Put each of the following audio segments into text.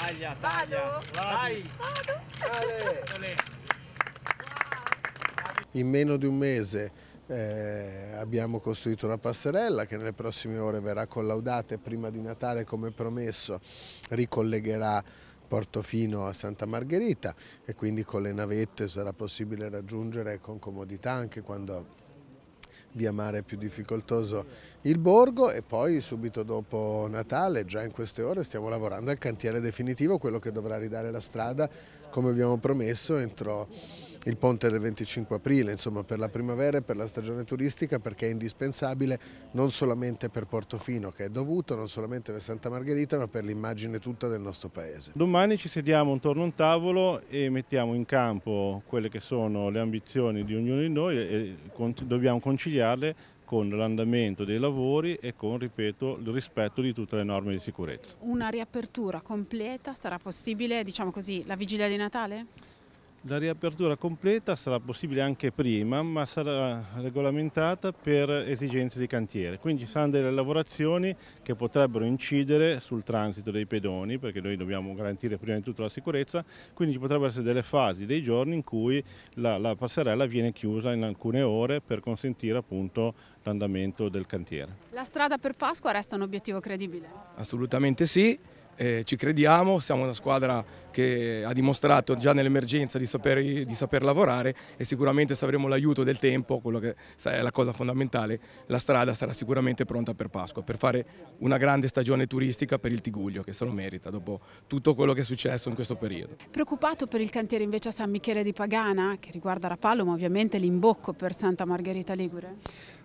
Taglia, Vado? vai! Vado? In meno di un mese abbiamo costruito una passerella che nelle prossime ore verrà collaudata e prima di Natale, come promesso, ricollegherà Portofino a Santa Margherita e quindi con le navette sarà possibile raggiungere con comodità anche quando via mare è più difficoltoso il borgo. E poi subito dopo Natale, già in queste ore, stiamo lavorando al cantiere definitivo, quello che dovrà ridare la strada, come abbiamo promesso, entro il ponte del 25 aprile, insomma per la primavera e per la stagione turistica, perché è indispensabile non solamente per Portofino, che è dovuto, non solamente per Santa Margherita, ma per l'immagine tutta del nostro paese. Domani ci sediamo intorno a un tavolo e mettiamo in campo quelle che sono le ambizioni di ognuno di noi e dobbiamo conciliarle con l'andamento dei lavori e con, ripeto, il rispetto di tutte le norme di sicurezza. Una riapertura completa sarà possibile, diciamo così, la vigilia di Natale? La riapertura completa sarà possibile anche prima, ma sarà regolamentata per esigenze di cantiere. Quindi ci saranno delle lavorazioni che potrebbero incidere sul transito dei pedoni, perché noi dobbiamo garantire prima di tutto la sicurezza, quindi ci potrebbero essere delle fasi, dei giorni in cui la passerella viene chiusa in alcune ore per consentire appunto l'andamento del cantiere. La strada per Pasqua resta un obiettivo credibile? Assolutamente sì. Ci crediamo, siamo una squadra che ha dimostrato già nell'emergenza di saper lavorare e sicuramente se avremo l'aiuto del tempo, quello che è la cosa fondamentale, la strada sarà sicuramente pronta per Pasqua, per fare una grande stagione turistica per il Tigullio, che se lo merita dopo tutto quello che è successo in questo periodo. Preoccupato per il cantiere invece a San Michele di Pagana, che riguarda Rapallo, ma ovviamente l'imbocco per Santa Margherita Ligure?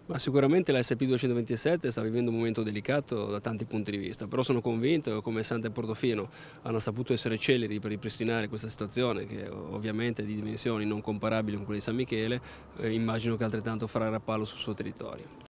Ma sicuramente la SP 227 sta vivendo un momento delicato da tanti punti di vista, però sono convinto che come Santa e Portofino hanno saputo essere celeri per ripristinare questa situazione, che ovviamente è di dimensioni non comparabili con quelle di San Michele, immagino che altrettanto farà Rapallo sul suo territorio.